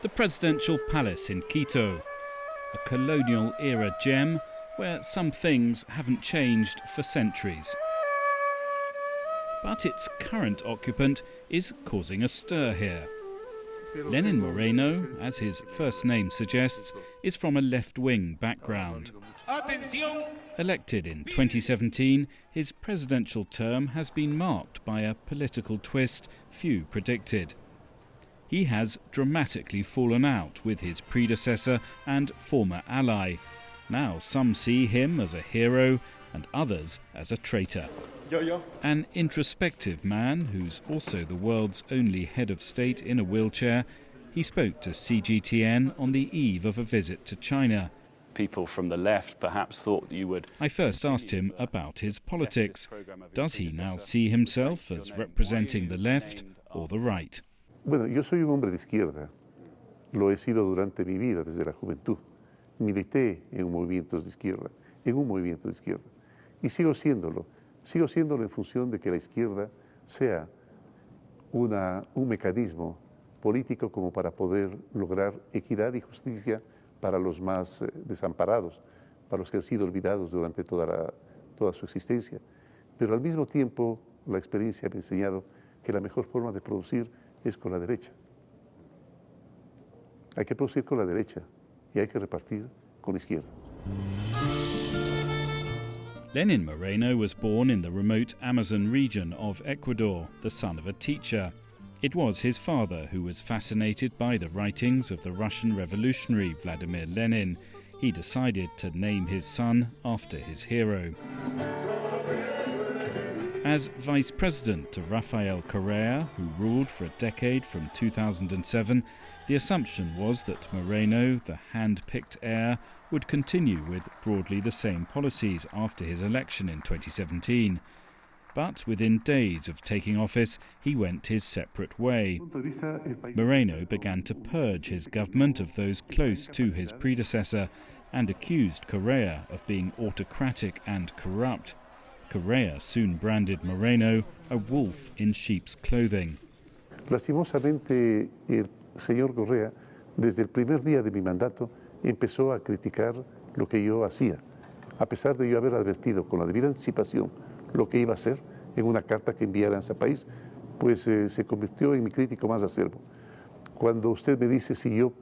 The presidential palace in Quito, a colonial-era gem where some things haven't changed for centuries. But its current occupant is causing a stir here. Lenin Moreno, as his first name suggests, is from a left-wing background. Elected in 2017, his presidential term has been marked by a political twist few predicted. He has dramatically fallen out with his predecessor and former ally. Now some see him as a hero and others as a traitor. An introspective man who's also the world's only head of state in a wheelchair, he spoke to CGTN on the eve of a visit to China. People from the left perhaps thought you would... I first asked him about his politics. Does he now see himself as representing the left or the right? Bueno, yo soy un hombre de izquierda. Lo he sido durante mi vida, desde la juventud. Milité en movimientos de izquierda, en un movimiento de izquierda. Y sigo siéndolo. Sigo siéndolo en función de que la izquierda sea un mecanismo político como para poder lograr equidad y justicia para los más desamparados, para los que han sido olvidados durante toda su existencia. Pero al mismo tiempo, la experiencia me ha enseñado que la mejor forma de producir es con la derecha. Hay que producir con la derecha y hay que repartir con la izquierda. Lenin Moreno was born in the remote Amazon region of Ecuador, the son of a teacher. It was his father who was fascinated by the writings of the Russian revolutionary Vladimir Lenin. He decided to name his son after his hero. As vice president to Rafael Correa, who ruled for a decade from 2007, the assumption was that Moreno, the hand-picked heir, would continue with broadly the same policies after his election in 2017. But within days of taking office, he went his separate way. Moreno began to purge his government of those close to his predecessor and accused Correa of being autocratic and corrupt. Correa soon branded Moreno a wolf in sheep's clothing. Lastimosamente, el señor Correa, desde el primer día de mi mandato, empezó a criticar lo que yo hacía, a pesar de yo haber advertido con la debida anticipación lo que iba a hacer en una carta que enviara a ese país, pues se convirtió en mi crítico más acerbo. Cuando usted me dice si yo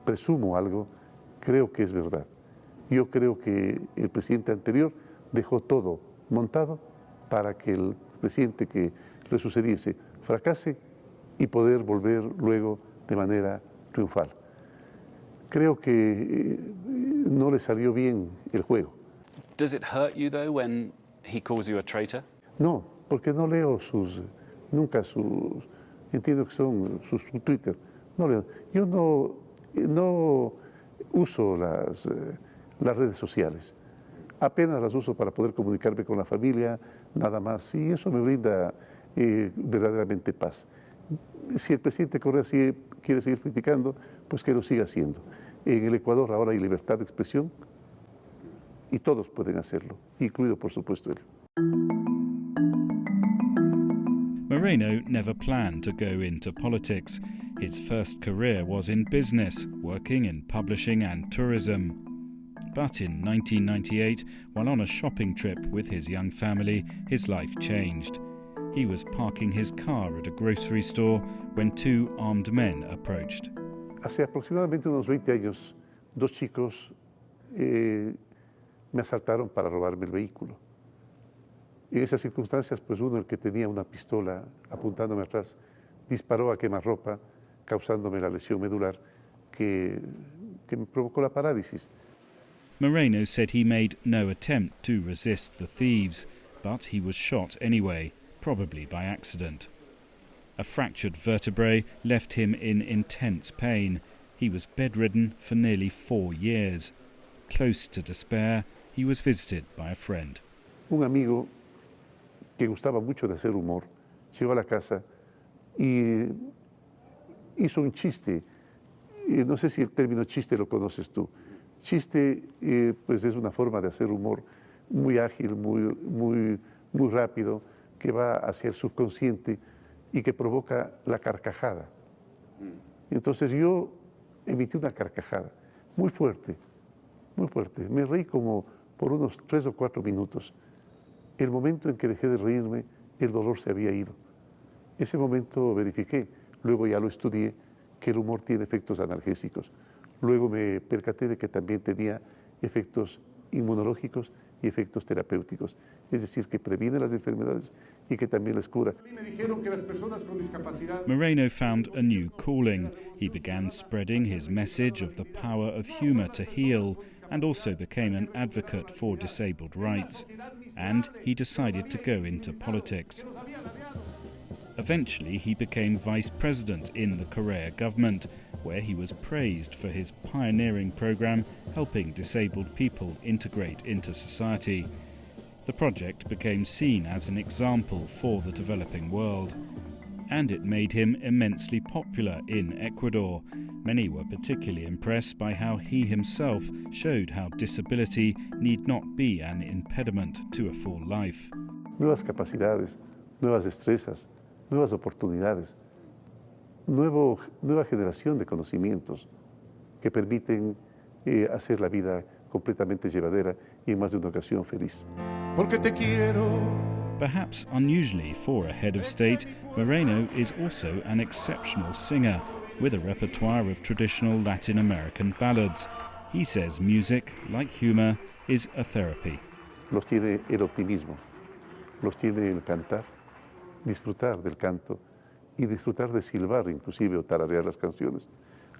presumo algo, creo que es verdad. Yo creo que el presidente anterior dejó todo montado para que el presidente que le sucediese fracase y poder volver luego de manera triunfal. Creo que no le salió bien el juego. Does it hurt you though when he calls you a traitor? No, porque no leo nunca entiendo que son sus Twitter. No leo. Yo no uso las redes sociales. Apenas las uso para poder comunicarme con la familia, nada más. Y eso me brinda verdaderamente paz. Si el presidente Correa quiere seguir criticando, pues que lo siga haciendo. En el Ecuador ahora hay libertad de expresión y todos pueden hacerlo, incluido por supuesto él. Moreno never planned to go into politics. His first career was in business, working in publishing and tourism. But in 1998, while on a shopping trip with his young family, his life changed. He was parking his car at a grocery store when two armed men approached. Hace aproximadamente unos 20 años, dos chicos me asaltaron para robarme el vehículo. En esas circunstancias, pues uno, el que tenía una pistola apuntándome atrás, disparó a quemarropa, causándome la lesión medular que me provocó la parálisis. Moreno said he made no attempt to resist the thieves, but he was shot anyway, probably by accident. A fractured vertebrae left him in intense pain. He was bedridden for nearly 4 years. Close to despair, he was visited by a friend. Un amigo que gustaba mucho de hacer humor llegó a la casa y hizo un chiste. No sé si el término chiste lo conoces tú. Chiste, pues es una forma de hacer humor muy ágil, muy rápido, que va hacia el subconsciente y que provoca la carcajada. Entonces yo emití una carcajada muy fuerte, muy fuerte. Me reí como por unos 3 o 4 minutos. El momento en que dejé de reírme, el dolor se había ido. Ese momento verifiqué, luego ya lo estudié, que el humor tiene efectos analgésicos. Luego me percaté de que también tenía efectos inmunológicos y efectos terapéuticos. Es decir, que previene las enfermedades y que también las cura. Moreno found a new calling. He began spreading his message of the power of humour to heal, and also became an advocate for disabled rights. And he decided to go into politics. Eventually, he became vice president in the Correa government, where he was praised for his pioneering program helping disabled people integrate into society. The project became seen as an example for the developing world, and it made him immensely popular in Ecuador. Many were particularly impressed by how he himself showed how disability need not be an impediment to a full life. Nuevas capacidades, nuevas destrezas, nuevas oportunidades, nueva generación de conocimientos que permiten hacer la vida completamente llevadera y en más de una ocasión feliz. Porque te quiero. Perhaps unusually for a head of state, Moreno is also an exceptional singer, with a repertoire of traditional Latin American ballads. He says music, like humour, is a therapy. Los tiene el optimismo, los tiene el cantar, disfrutar del canto y disfrutar de silbar, inclusive, o tararear las canciones.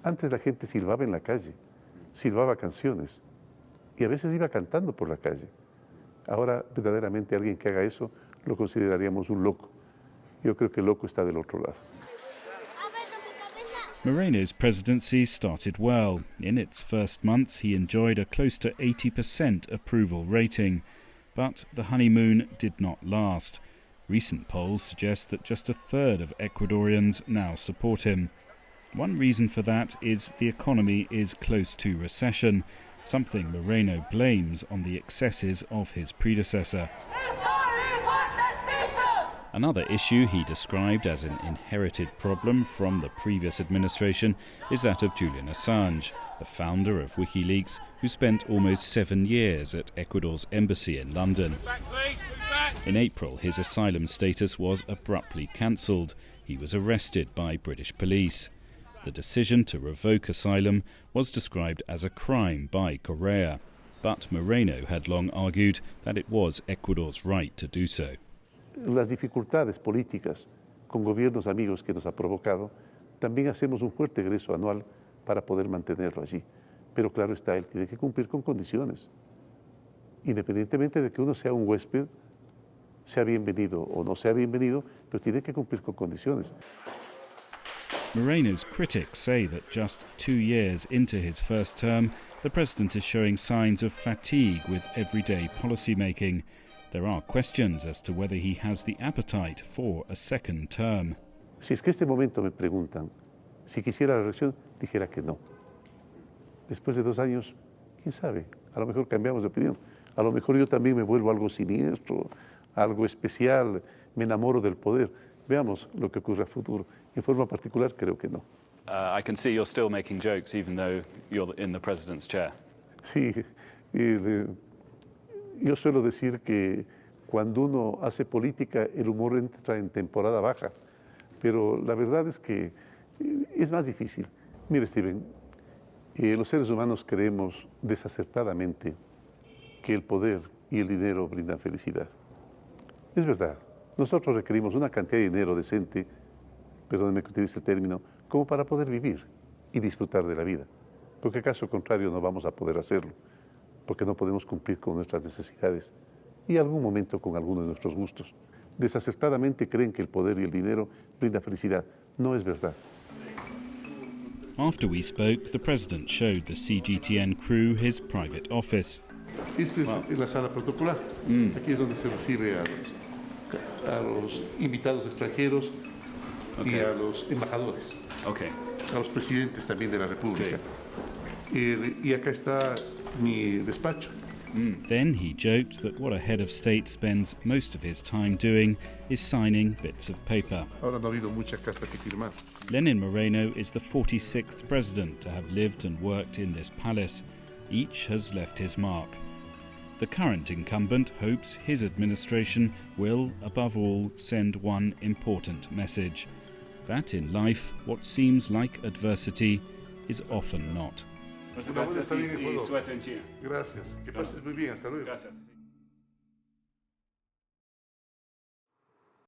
Antes la gente silbaba en la calle, silbaba canciones y a veces iba cantando por la calle. Ahora, verdaderamente, alguien que haga eso lo consideraríamos un loco. Yo creo que el loco está del otro lado. Moreno's presidency started well. In its first months, he enjoyed a close to 80% approval rating. But the honeymoon did not last. Recent polls suggest that just a third of Ecuadorians now support him. One reason for that is the economy is close to recession, something Moreno blames on the excesses of his predecessor. Another issue he described as an inherited problem from the previous administration is that of Julian Assange, the founder of Wikileaks, who spent almost 7 years at Ecuador's embassy in London. In April, his asylum status was abruptly cancelled. He was arrested by British police. The decision to revoke asylum was described as a crime by Correa, but Moreno had long argued that it was Ecuador's right to do so. Las dificultades políticas con gobiernos amigos que nos ha provocado, también hacemos un fuerte egreso anual para poder mantenerlo allí. Pero claro está, él tiene que cumplir con condiciones. Independientemente de que uno sea un huésped, sea bienvenido o no sea bienvenido, pero tiene que cumplir con condiciones. Moreno's critics say that just 2 years into his first term, the president is showing signs of fatigue with everyday policy making. There are questions as to whether he has the appetite for a second term. Si es que este momento me preguntan si quisiera la reelección, dijera que no. Después de 2 años, quién sabe, a lo mejor cambiamos de opinión. A lo mejor yo también me vuelvo algo siniestro, algo especial, me enamoro del poder. Veamos lo que ocurre a futuro. En forma particular, creo que no. I can see you're still making jokes even though you're in the president's chair. Sí, yo suelo decir que cuando uno hace política, el humor entra en temporada baja. Pero la verdad es que es más difícil. Mire, Stephen, los seres humanos creemos desacertadamente que el poder y el dinero brindan felicidad. Es verdad, nosotros requerimos una cantidad de dinero decente, perdónenme que utilice el término, como para poder vivir y disfrutar de la vida. Porque caso contrario no vamos a poder hacerlo, porque no podemos cumplir con nuestras necesidades y en algún momento con alguno de nuestros gustos. Desacertadamente creen que el poder y el dinero brindan felicidad. No es verdad. After we spoke, the president showed the CGTN crew his private office. Esta es la sala protocolar. Aquí es donde se recibe a los invitados extranjeros y a los embajadores, a los presidentes también de la República. Y acá está mi despacho. Then he joked that what a head of state spends most of his time doing is signing bits of paper. Ahora no ha habido muchas cartas que firmar. Lenin Moreno is the 46th president to have lived and worked in this palace. Each has left his mark. The current incumbent hopes his administration will, above all, send one important message: that in life, what seems like adversity is often not. Gracias. Que pases muy bien. Hasta luego. Gracias.